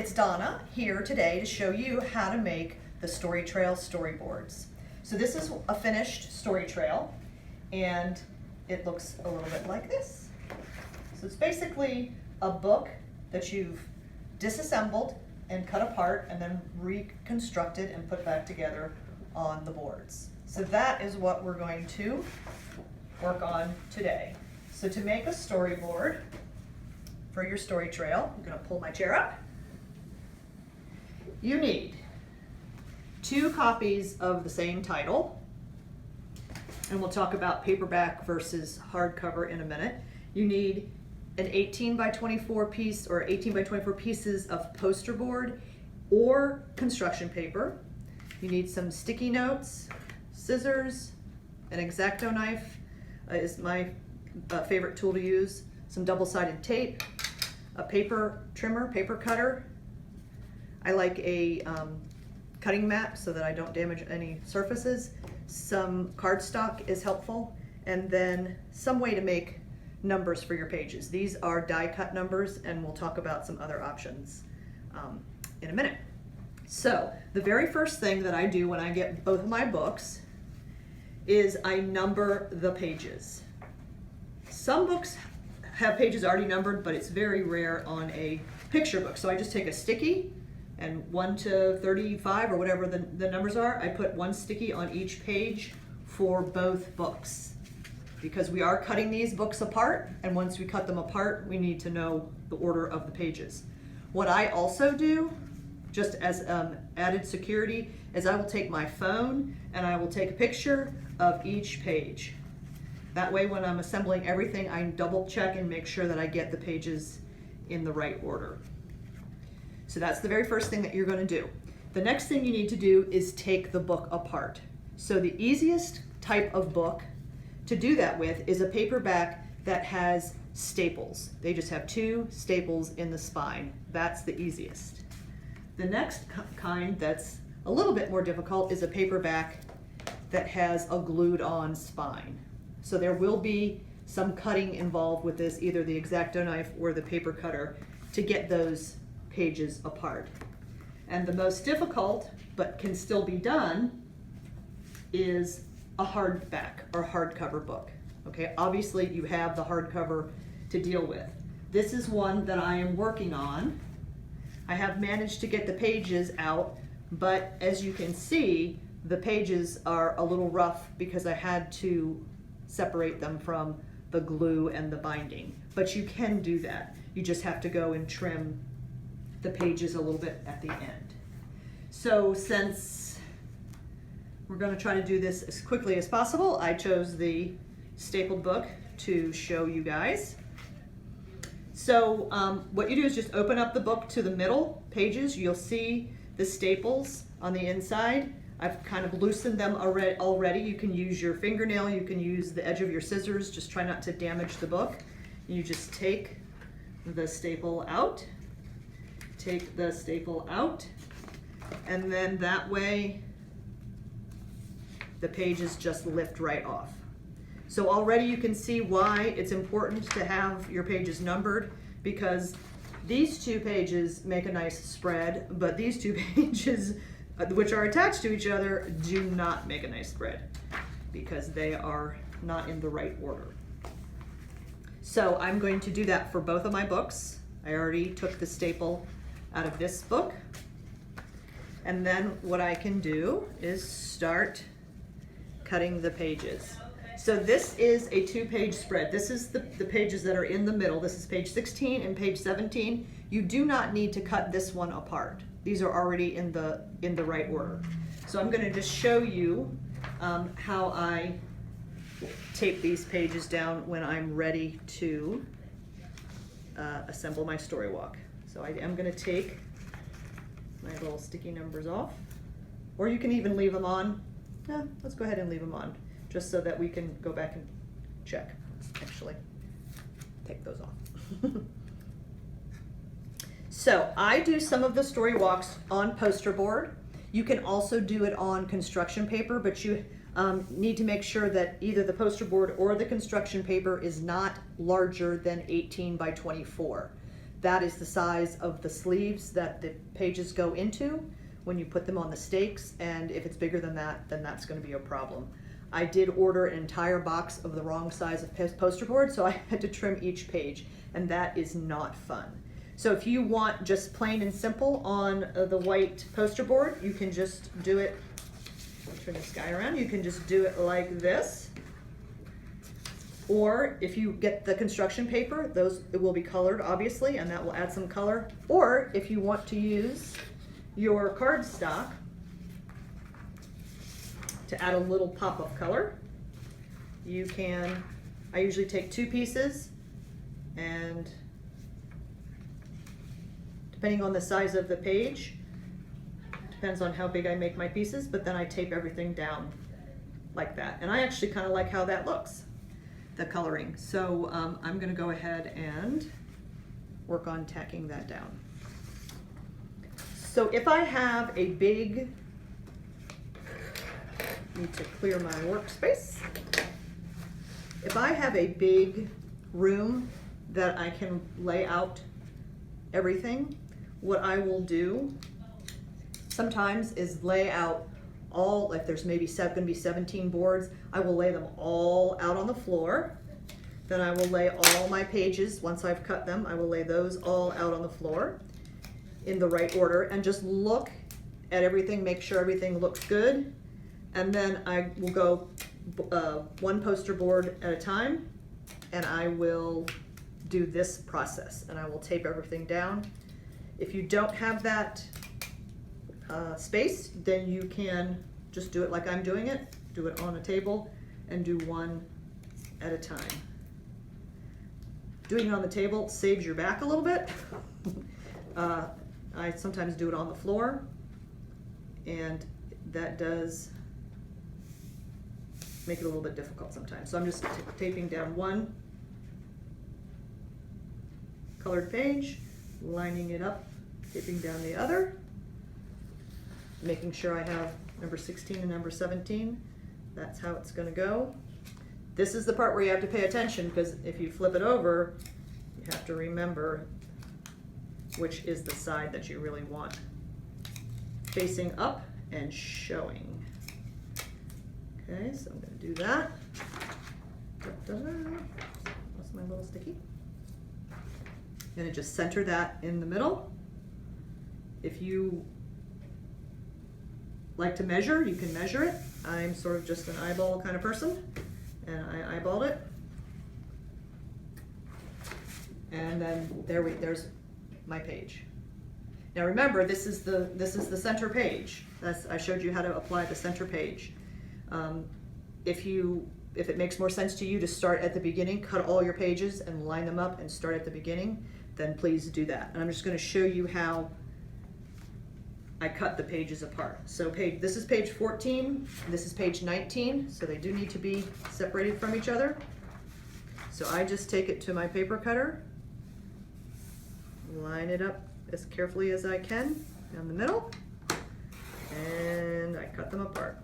it's Donna here today to show you how to make the Story Trail storyboards. So this is a finished story trail and it looks a little bit like this. So it's basically a book that you've disassembled and cut apart and then reconstructed and put back together on the boards. So that is what we're going to work on today. So to make a storyboard for your story trail, I'm going to pull my chair up. You need 2 copies of the same title, and we'll talk about paperback versus hardcover in a minute. You need an 18 by 24 piece or 18 by 24 pieces of poster board or construction paper. You need some sticky notes, scissors, an X-Acto knife is my favorite tool to use, some double-sided tape, a paper trimmer, paper cutter. I like a cutting mat so that I don't damage any surfaces. Some cardstock is helpful, and then some way to make numbers for your pages. These are die cut numbers, and we'll talk about some other options in a minute. So the very first thing that I do when I get both of my books is I number the pages. Some books have pages already numbered, but it's very rare on a picture book. So I just take a sticky and 1 to 35 or whatever the numbers are, I put 1 sticky on each page for both books. Because we are cutting these books apart, and once we cut them apart, we need to know the order of the pages. What I also do, just as added security, is I will take my phone and I will take a picture of each page. That way when I'm assembling everything, I double check and make sure that I get the pages in the right order. So that's the very first thing that you're going to do. The next thing you need to do is take the book apart. So the easiest type of book to do that with is a paperback that has staples. They just have 2 staples in the spine. That's the easiest. The next kind that's a little bit more difficult is a paperback that has a glued on spine. So there will be some cutting involved with this, either the X-Acto knife or the paper cutter, to get those pages apart. And the most difficult, but can still be done, is a hardback or hardcover book. Okay, obviously you have the hardcover to deal with. This is one that I am working on. I have managed to get the pages out, but as you can see, the pages are a little rough because I had to separate them from the glue and the binding. But you can do that. You just have to go and trim the pages a little bit at the end. So since we're going to try to do this as quickly as possible, I chose the stapled book to show you guys. So what you do is just open up the book to the middle pages. You'll see the staples on the inside. I've kind of loosened them already. You can use your fingernail, you can use the edge of your scissors, just try not to damage the book. You just take the staple out, and then that way the pages just lift right off. So already you can see why it's important to have your pages numbered, because these 2 pages make a nice spread, but these 2 pages, which are attached to each other, do not make a nice spread because they are not in the right order. So I'm going to do that for both of my books. I already took the staple out of this book. And then what I can do is start cutting the pages. So this is a 2-page spread. This is the pages that are in the middle. This is page 16 and page 17. You do not need to cut this one apart. These are already in the right order. So I'm going to just show you how I tape these pages down when I'm ready to assemble my story walk. So I am going to take my little sticky numbers off, or you can even leave them on. Let's go ahead and leave them on, just so that we can go back and check. Actually, take those off. So I do some of the story walks on poster board. You can also do it on construction paper, but you need to make sure that either the poster board or the construction paper is not larger than 18 by 24. that is the size of the sleeves that the pages go into when you put them on the stakes, and if it's bigger than that, then that's going to be a problem. I did order an entire box of the wrong size of poster board, so I had to trim each page, and that is not fun. So if you want just plain and simple on the white poster board, you can just do it, turn this guy around, you can just do it like this. Or if you get the construction paper, it will be colored obviously, and that will add some color. Or if you want to use your cardstock to add a little pop of color, you can, I usually take 2 pieces, and depending on the size of the page, depends on how big I make my pieces, but then I tape everything down like that. And I actually kind of like how that looks, the coloring. So I'm going to go ahead and work on tacking that down. So if I have a big, need to clear my workspace. If I have a big room that I can lay out everything, what I will do sometimes is lay out all, if there's maybe going to be 17 boards, I will lay them all out on the floor. Then I will lay all my pages, once I've cut them, I will lay those all out on the floor in the right order, and just look at everything, make sure everything looks good. And then I will go 1 poster board at a time, and I will do this process, and I will tape everything down. If you don't have that space, then you can just do it like I'm doing it, do it on a table, and do 1 at a time. Doing it on the table saves your back a little bit. I sometimes do it on the floor, and that does make it a little bit difficult sometimes. So I'm just taping down 1 colored page, lining it up, taping down the other, making sure I have number 16 and number 17. That's how it's going to go. This is the part where you have to pay attention, because if you flip it over, you have to remember which is the side that you really want facing up and showing. Okay, so I'm going to do that. That's my little sticky. And just center that in the middle. If you like to measure, you can measure it. I'm sort of just an eyeball kind of person, and I eyeballed it. And then there's my page. Now remember, this is the center page. I showed you how to apply the center page. If it makes more sense to you to start at the beginning, cut all your pages and line them up and start at the beginning, then please do that. And I'm just going to show you how I cut the pages apart. So this is page 14, this is page 19, so they do need to be separated from each other. So I just take it to my paper cutter, line it up as carefully as I can down the middle, and I cut them apart.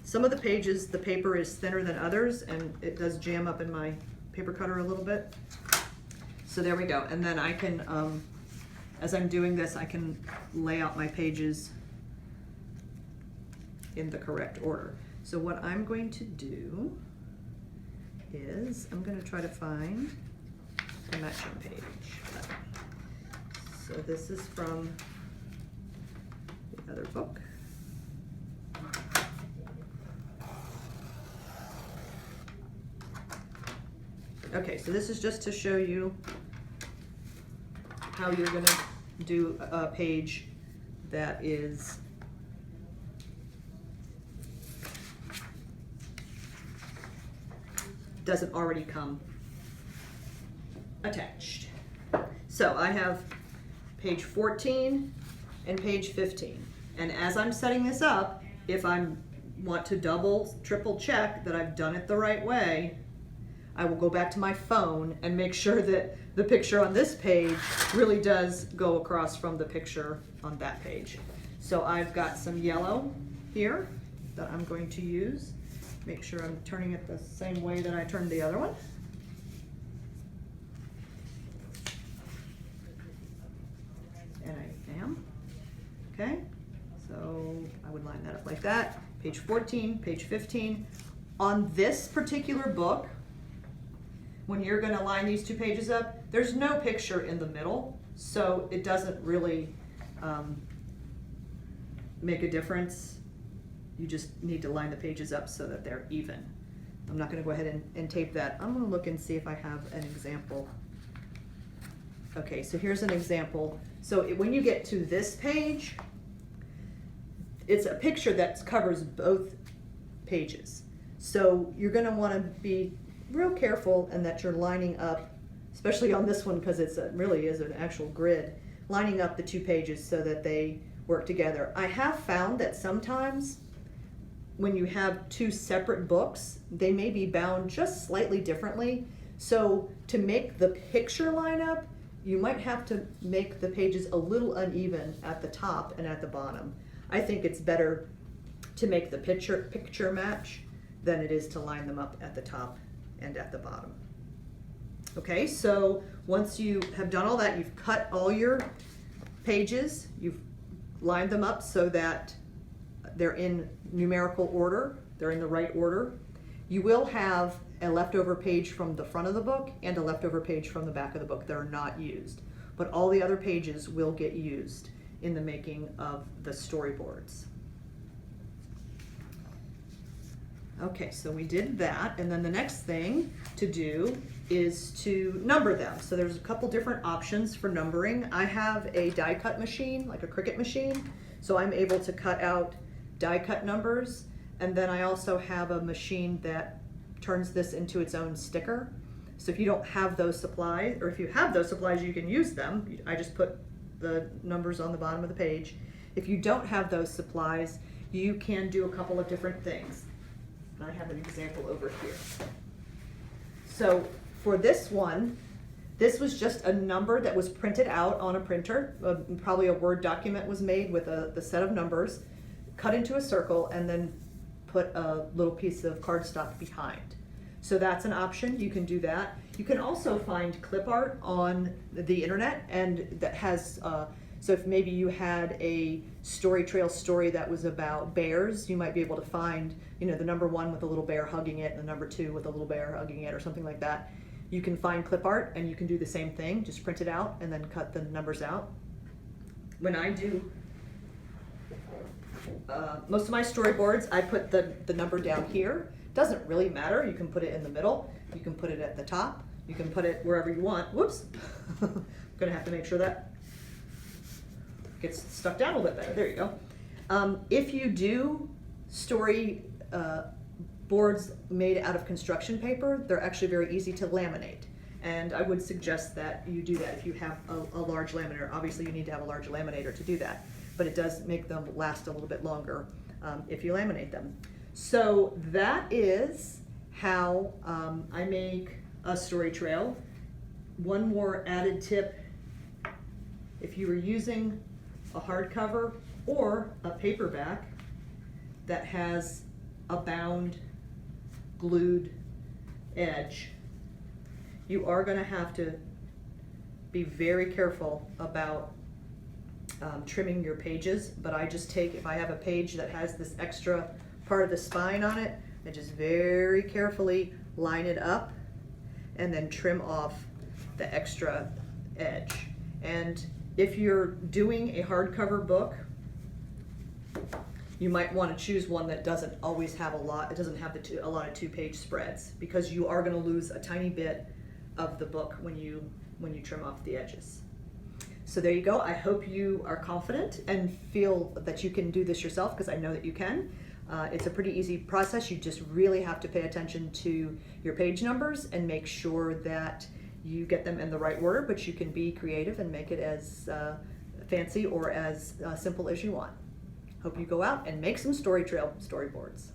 Some of the pages, the paper is thinner than others, and it does jam up in my paper cutter a little bit. So there we go. And then I can, as I'm doing this, I can lay out my pages in the correct order. So what I'm going to do is I'm going to try to find a matching page. So this is from the other book. Okay, so this is just to show you how you're going to do a page that doesn't already come attached. So I have page 14 and page 15. And as I'm setting this up, if I want to triple check that I've done it the right way, I will go back to my phone and make sure that the picture on this page really does go across from the picture on that page. So I've got some yellow here that I'm going to use. Make sure I'm turning it the same way that I turned the other one. Okay, so I would line that up like that. Page 14, page 15. On this particular book, when you're going to line these two pages up, there's no picture in the middle, so it doesn't really make a difference. You just need to line the pages up so that they're even. I'm not going to go ahead and tape that. I'm going to look and see if I have an example. Okay, so here's an example. So when you get to this page, it's a picture that covers both pages. So you're going to want to be real careful and that you're lining up, especially on this one because it really is an actual grid, lining up the two pages so that they work together. I have found that sometimes when you have two separate books, they may be bound just slightly differently. So to make the picture line up, you might have to make the pages a little uneven at the top and at the bottom. I think it's better to make the picture match than it is to line them up at the top and at the bottom. Okay, so once you have done all that, you've cut all your pages, you've lined them up so that they're in numerical order, they're in the right order. You will have a leftover page from the front of the book and a leftover page from the back of the book that are not used, but all the other pages will get used in the making of the storyboards. Okay, so we did that, and then the next thing to do is to number them. So there's a couple different options for numbering. I have a die cut machine, like a Cricut machine, so I'm able to cut out die cut numbers, and then I also have a machine that turns this into its own sticker. So if you don't have those supplies, or if you have those supplies, you can use them. I just put the numbers on the bottom of the page. If you don't have those supplies, you can do a couple of different things. I have an example over here. So for this one, this was just a number that was printed out on a printer. Probably a Word document was made with the set of numbers, cut into a circle, and then put a little piece of cardstock behind. So that's an option. You can do that. You can also find clip art on the internet, and that has so if maybe you had a story trail story that was about bears, you might be able to find, you know, the number 1 with a little bear hugging it, and the number 2 with a little bear hugging it, or something like that. You can find clip art, and you can do the same thing. Just print it out and then cut the numbers out. When I do most of my storyboards, I put the number down here. Doesn't really matter. You can put it in the middle. You can put it at the top. You can put it wherever you want. Whoops. I'm gonna have to make sure that gets stuck down a little bit better. There you go. If you do story boards made out of construction paper, they're actually very easy to laminate. And I would suggest that you do that if you have a large laminator. Obviously you need to have a large laminator to do that, but it does make them last a little bit longer if you laminate them. So that is how I make a story trail. One more added tip: if you were using a hardcover or a paperback that has a bound glued edge, you are going to have to be very careful about trimming your pages. But I just take, if I have a page that has this extra part of the spine on it, I just very carefully line it up and then trim off the extra edge. And if you're doing a hardcover book, you might want to choose one that doesn't always have a lot, it doesn't have a lot of 2-page spreads, because you are going to lose a tiny bit of the book when you trim off the edges. So there you go. I hope you are confident and feel that you can do this yourself, because I know that you can. It's a pretty easy process. You just really have to pay attention to your page numbers and make sure that you get them in the right order, but you can be creative and make it as fancy or as simple as you want. Hope you go out and make some story trail storyboards.